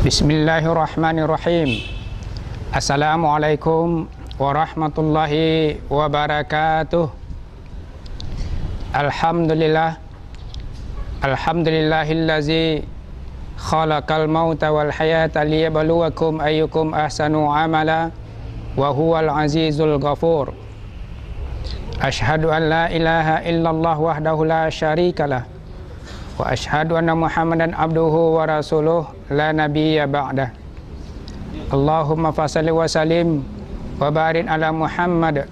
Bismillahirrahmanirrahim. Assalamualaikum warahmatullahi wabarakatuh. Alhamdulillah. Alhamdulillahillazi khalaqal mauta wal hayata liyabluwakum ayyukum ahsanu amala wa huwal azizul ghafur. Asyhadu an la ilaha illallah wahdahu la syarikalah wa asyhadu anna Muhammadan abduhu wa rasuluh la nabiyya ba'dah. Allahumma fasalli wa salim wa barik ala Muhammad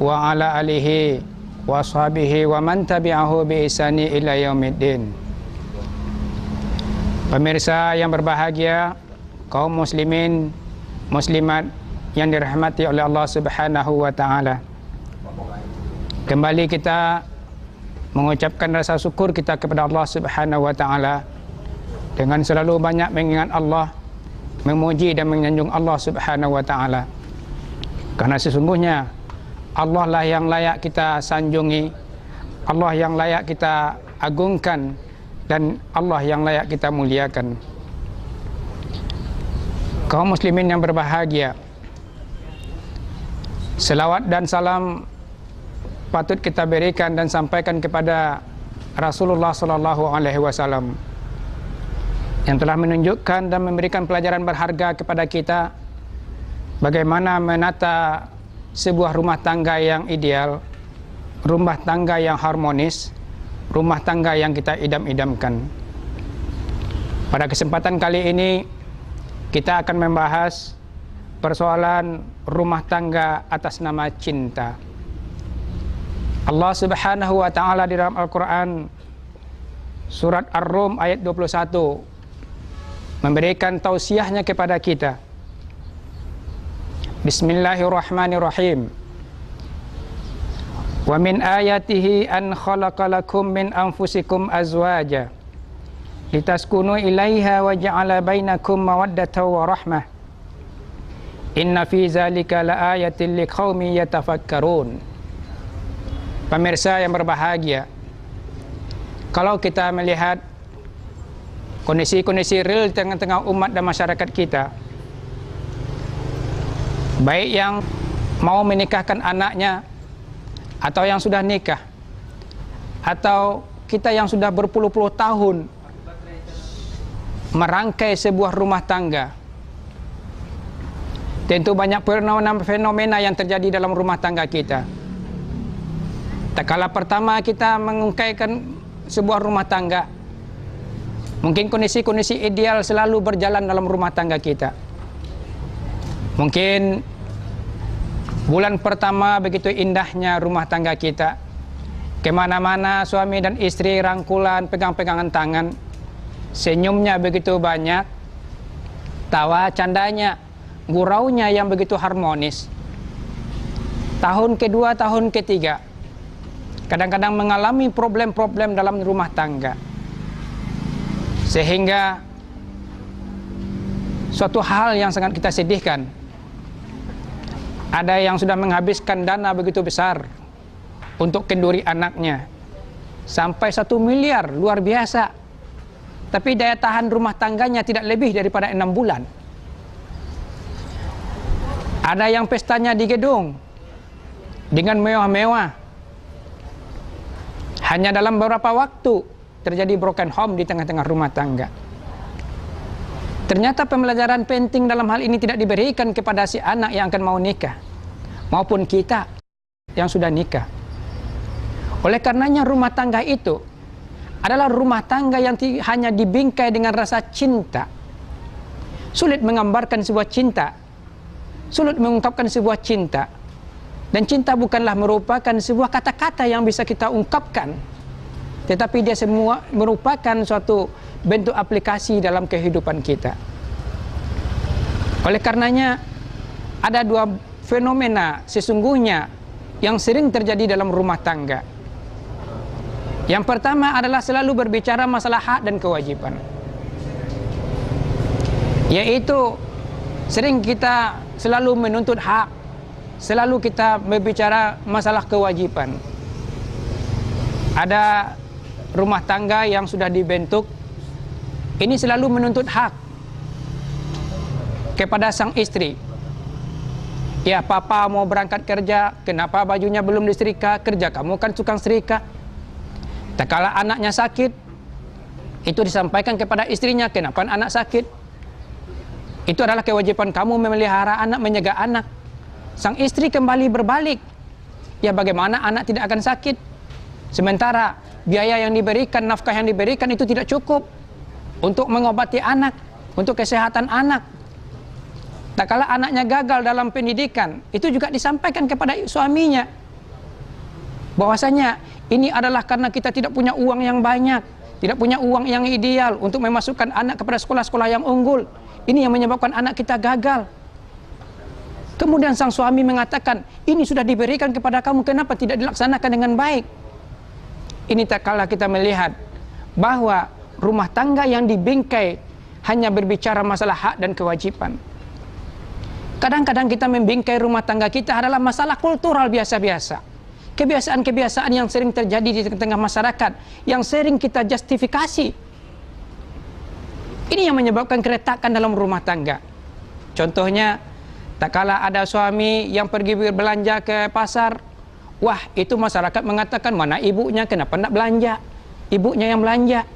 wa ala alihi wa ashabihi wa man tabi'ahu bi ihsani ila yaumiddin. Pemirsa yang berbahagia, kaum muslimin muslimat yang dirahmati oleh Allah Subhanahu wa taala. Kembali kita mengucapkan rasa syukur kita kepada Allah Subhanahu wa taala dengan selalu banyak mengingat Allah, memuji dan menyanjung Allah Subhanahu wa taala. Karena sesungguhnya Allah lah yang layak kita sanjungi, Allah yang layak kita agungkan, dan Allah yang layak kita muliakan. Kaum muslimin yang berbahagia, selawat dan salam patut kita berikan dan sampaikan kepada Rasulullah sallallahu alaihi wasallam yang telah menunjukkan dan memberikan pelajaran berharga kepada kita bagaimana menata sebuah rumah tangga yang ideal, rumah tangga yang harmonis, rumah tangga yang kita idam-idamkan. Pada kesempatan kali ini kita akan membahas persoalan rumah tangga atas nama cinta. Allah Subhanahu wa taala di dalam Al-Qur'an surat Ar-Rum ayat 21 memberikan tausiahnya kepada kita. Bismillahirrahmanirrahim. Wa min ayatihi an khalaqalakum min anfusikum azwaja litaskunu ilaiha wa ja'ala bainakum mawaddatan wa rahmah. Inna fi zalika laayatin liqaumin yatafakkarun. Pemirsa yang berbahagia, kalau kita melihat kondisi-kondisi real tengah-tengah umat dan masyarakat kita, baik yang mau menikahkan anaknya atau yang sudah nikah, atau kita yang sudah berpuluh-puluh tahun merangkai sebuah rumah tangga, tentu banyak fenomena yang terjadi dalam rumah tangga kita. Tak kala pertama kita mengungkaikan sebuah rumah tangga, mungkin kondisi-kondisi ideal selalu berjalan dalam rumah tangga kita. Mungkin bulan pertama begitu indahnya rumah tangga kita, kemana-mana suami dan istri rangkulan, pegang-pegangan tangan, senyumnya begitu banyak, tawa candanya, guraunya yang begitu harmonis. Tahun kedua, tahun ketiga, kadang-kadang mengalami problem-problem dalam rumah tangga, sehingga suatu hal yang sangat kita sedihkan, ada yang sudah menghabiskan dana begitu besar untuk kenduri anaknya sampai 1 miliar, luar biasa, tapi daya tahan rumah tangganya tidak lebih daripada 6 bulan. Ada yang pestanya di gedung dengan mewah-mewah, hanya dalam beberapa waktu terjadi broken home di tengah-tengah rumah tangga. Ternyata pembelajaran penting dalam hal ini tidak diberikan kepada si anak yang akan mau nikah, maupun kita yang sudah nikah. Oleh karenanya rumah tangga itu adalah rumah tangga yang hanya dibingkai dengan rasa cinta. Sulit menggambarkan sebuah cinta, sulit mengungkapkan sebuah cinta. Dan cinta bukanlah merupakan sebuah kata-kata yang bisa kita ungkapkan, tetapi dia semua merupakan suatu bentuk aplikasi dalam kehidupan kita. Oleh karenanya ada dua fenomena sesungguhnya yang sering terjadi dalam rumah tangga. Yang pertama adalah selalu berbicara masalah hak dan kewajiban, yaitu sering kita selalu menuntut hak, selalu kita berbicara masalah kewajiban. Ada rumah tangga yang sudah dibentuk, ini selalu menuntut hak. kepada sang istri, ya papa mau berangkat kerja, kenapa bajunya belum disetrika? Kerja kamu kan tukang setrika. Tak kala anaknya sakit, itu disampaikan kepada istrinya, kenapa anak sakit? Itu adalah kewajiban kamu memelihara anak, menjaga anak. Sang istri kembali berbalik, ya bagaimana anak tidak akan sakit? Sementara biaya yang diberikan, nafkah yang diberikan itu tidak cukup untuk mengobati anak, untuk kesehatan anak. Tak kala anaknya gagal dalam pendidikan, itu juga disampaikan kepada suaminya, bahwasanya ini adalah karena kita tidak punya uang yang banyak, tidak punya uang yang ideal untuk memasukkan anak kepada sekolah-sekolah yang unggul. Ini yang menyebabkan anak kita gagal. Kemudian sang suami mengatakan, ini sudah diberikan kepada kamu, kenapa tidak dilaksanakan dengan baik? Ini tak kala kita melihat bahwa rumah tangga yang dibingkai hanya berbicara masalah hak dan kewajiban. Kadang-kadang kita membingkai rumah tangga kita adalah masalah kultural biasa-biasa. Kebiasaan-kebiasaan yang sering terjadi di tengah masyarakat, yang sering kita justifikasi. Ini yang menyebabkan keretakan dalam rumah tangga. Contohnya, tak kala ada suami yang pergi berbelanja ke pasar, wah itu masyarakat mengatakan, mana ibunya, kenapa tidak belanja? Ibunya yang belanja.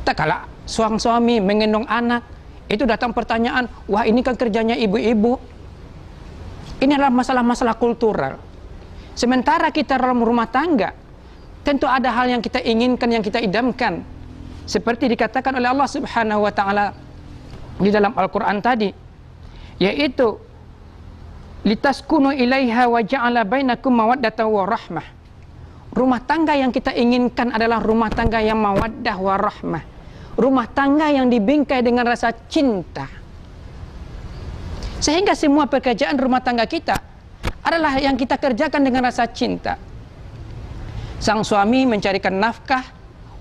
Tak kala suami menggendong anak, itu datang pertanyaan, wah ini kan kerjanya ibu-ibu. Ini adalah masalah-masalah kultural. Sementara kita dalam rumah tangga, tentu ada hal yang kita inginkan, yang kita idamkan. Seperti dikatakan oleh Allah Subhanahu wa Ta'ala di dalam Al-Quran tadi, yaitu litaskunu ilaiha wa ja'ala bainakum mawaddatan wa rahmah. Rumah tangga yang kita inginkan adalah rumah tangga yang mawaddah wa rahmah. Rumah tangga yang dibingkai dengan rasa cinta. Sehingga semua pekerjaan rumah tangga kita adalah yang kita kerjakan dengan rasa cinta. Sang suami mencarikan nafkah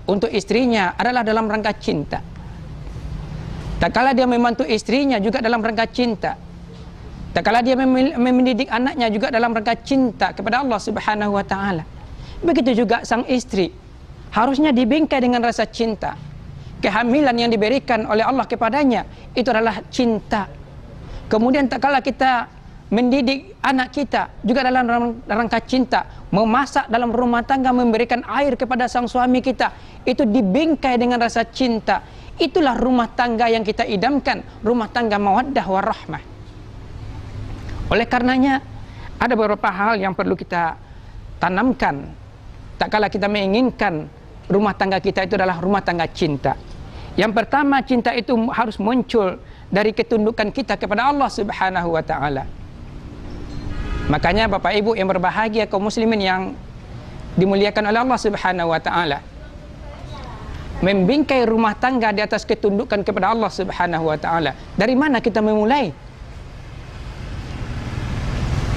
untuk istrinya adalah dalam rangka cinta. Tak kala dia membantu istrinya juga dalam rangka cinta. Tak kala dia mendidik anaknya juga dalam rangka cinta kepada Allah Subhanahu wa Ta'ala. Begitu juga sang istri harusnya dibingkai dengan rasa cinta. Kehamilan yang diberikan oleh Allah kepadanya itu adalah cinta. Kemudian tak kala kita mendidik anak kita juga dalam rangka cinta, memasak dalam rumah tangga, memberikan air kepada sang suami kita, itu dibingkai dengan rasa cinta. Itulah rumah tangga yang kita idamkan, rumah tangga mawaddah warahmah. Oleh karenanya ada beberapa hal yang perlu kita tanamkan tak kala kita menginginkan rumah tangga kita itu adalah rumah tangga cinta. Yang pertama, cinta itu harus muncul dari ketundukan kita kepada Allah Subhanahu wa Ta'ala. Makanya Bapak Ibu yang berbahagia, kaum muslimin yang dimuliakan oleh Allah Subhanahu wa Ta'ala, membingkai rumah tangga di atas ketundukan kepada Allah Subhanahu wa Ta'ala. Dari mana kita memulai?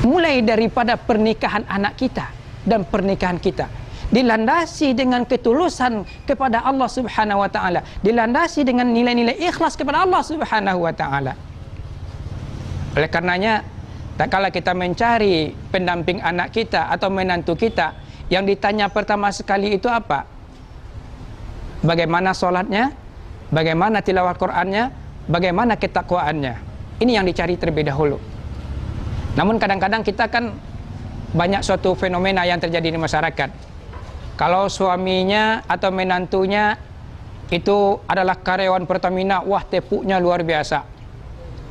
Mulai daripada pernikahan anak kita dan pernikahan kita dilandasi dengan ketulusan kepada Allah Subhanahu wa Ta'ala, dilandasi dengan nilai-nilai ikhlas kepada Allah Subhanahu wa Ta'ala. Oleh karenanya, tak kala kita mencari pendamping anak kita atau menantu kita, yang ditanya pertama sekali itu apa? Bagaimana sholatnya? Bagaimana tilawah Qur'annya? Bagaimana ketakwaannya? Ini yang dicari terlebih dahulu. Namun kadang-kadang kita kan banyak suatu fenomena yang terjadi di masyarakat. Kalau suaminya atau menantunya itu adalah karyawan Pertamina, wah tepuknya luar biasa.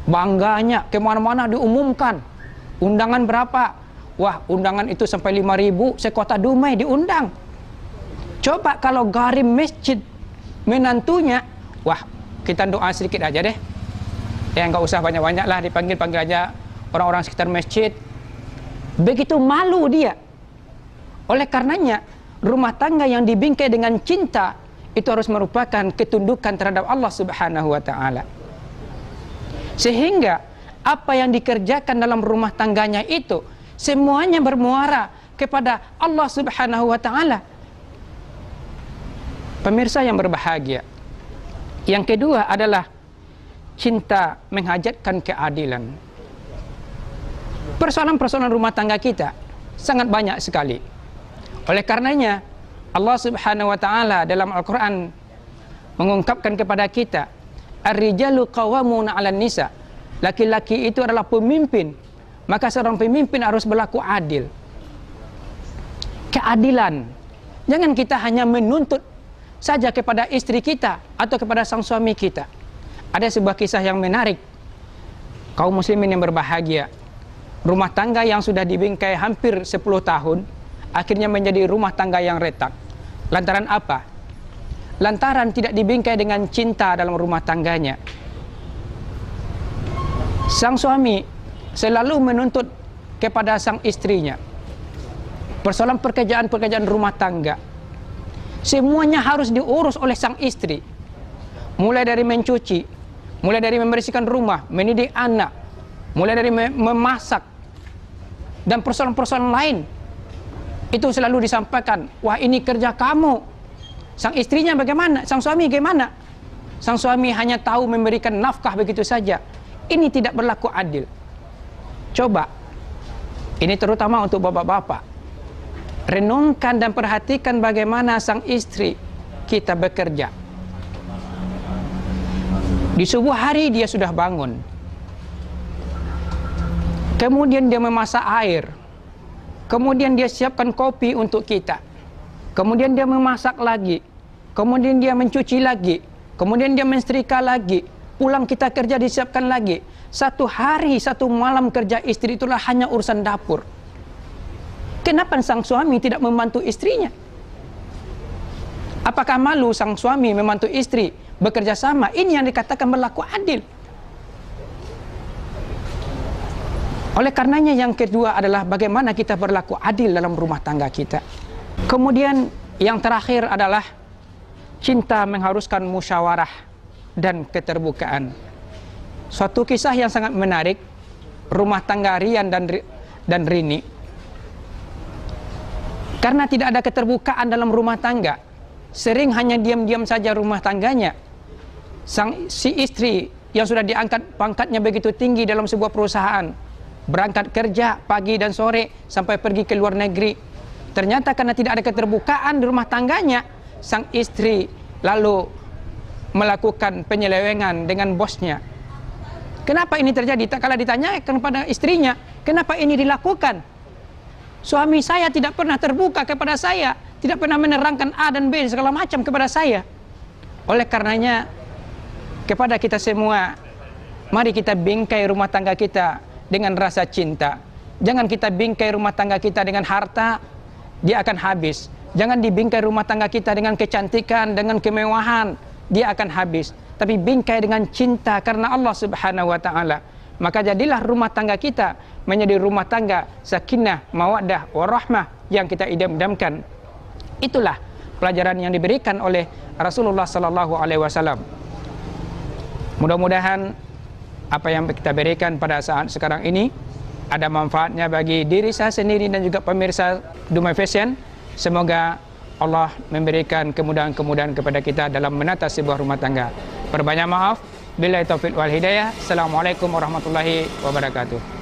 Bangganya kemana-mana diumumkan. Undangan berapa? Wah, undangan itu sampai 5.000, sekota Dumai diundang. Coba kalau garim masjid menantunya, wah, kita doa sedikit aja deh. Ya, nggak usah banyak-banyak lah, dipanggil-panggil aja orang-orang sekitar masjid. Begitu malu dia. Oleh karenanya, rumah tangga yang dibingkai dengan cinta itu harus merupakan ketundukan terhadap Allah Subhanahu wa Ta'ala. Sehingga apa yang dikerjakan dalam rumah tangganya itu semuanya bermuara kepada Allah Subhanahu wa Ta'ala. Pemirsa yang berbahagia, yang kedua adalah cinta menghajatkan keadilan. Persoalan-persoalan rumah tangga kita sangat banyak sekali. Oleh karenanya Allah Subhanahu wa Ta'ala dalam Al-Quran mengungkapkan kepada kita, ar-rijalu qawwamuna 'alan nisa. laki-laki itu adalah pemimpin, maka seorang pemimpin harus berlaku adil. Keadilan. Jangan kita hanya menuntut saja kepada istri kita atau kepada sang suami kita. Ada sebuah kisah yang menarik. Kaum muslimin yang berbahagia, rumah tangga yang sudah dibingkai hampir 10 tahun akhirnya menjadi rumah tangga yang retak. Lantaran apa? Lantaran tidak dibingkai dengan cinta dalam rumah tangganya. Sang suami selalu menuntut kepada sang istrinya persoalan pekerjaan-pekerjaan rumah tangga. Semuanya harus diurus oleh sang istri. Mulai dari mencuci, mulai dari membersihkan rumah, mendidik anak, mulai dari memasak, dan persoalan-persoalan lain. Itu selalu disampaikan, wah ini kerja kamu. Sang istrinya bagaimana? Sang suami bagaimana? Sang suami hanya tahu memberikan nafkah begitu saja. Ini tidak berlaku adil. Coba, ini terutama untuk bapak-bapak. Renungkan dan perhatikan bagaimana sang istri kita bekerja. Di subuh hari dia sudah bangun. Kemudian dia memasak air. Kemudian dia siapkan kopi untuk kita. Kemudian dia memasak lagi. Kemudian dia mencuci lagi. Kemudian dia mensetrika lagi. Pulang kita kerja disiapkan lagi. Satu hari, satu malam kerja istri itulah hanya urusan dapur. Kenapa sang suami tidak membantu istrinya? Apakah malu sang suami membantu istri bekerja sama? Ini yang dikatakan berlaku adil. Oleh karenanya yang kedua adalah bagaimana kita berlaku adil dalam rumah tangga kita. Kemudian yang terakhir adalah cinta mengharuskan musyawarah dan keterbukaan. Suatu kisah yang sangat menarik, rumah tangga Rian dan Rini. Karena tidak ada keterbukaan dalam rumah tangga, sering hanya diam-diam saja rumah tangganya. Si istri yang sudah diangkat pangkatnya begitu tinggi dalam sebuah perusahaan, berangkat kerja pagi dan sore sampai pergi ke luar negeri. Ternyata karena tidak ada keterbukaan di rumah tangganya, sang istri lalu melakukan penyelewengan dengan bosnya. Kenapa ini terjadi? Tak kala ditanyakan kepada istrinya, kenapa ini dilakukan? Suami saya tidak pernah terbuka kepada saya, tidak pernah menerangkan A dan B segala macam kepada saya. Oleh karenanya, kepada kita semua, mari kita bingkai rumah tangga kita dengan rasa cinta. Jangan kita bingkai rumah tangga kita dengan harta, dia akan habis. Jangan dibingkai rumah tangga kita dengan kecantikan, dengan kemewahan, dia akan habis. Tapi bingkai dengan cinta karena Allah Subhanahu wa taala. Maka jadilah rumah tangga kita menjadi rumah tangga sakinah, mawaddah, warahmah yang kita idam-idamkan. Itulah pelajaran yang diberikan oleh Rasulullah sallallahu alaihi wasallam. Mudah-mudahan apa yang kita berikan pada saat sekarang ini ada manfaatnya bagi diri saya sendiri dan juga pemirsa Dumai Fashion. Semoga Allah memberikan kemudahan-kemudahan kepada kita dalam menata sebuah rumah tangga. Perbanyak maaf. Billahi taufiq wal hidayah. Assalamualaikum warahmatullahi wabarakatuh.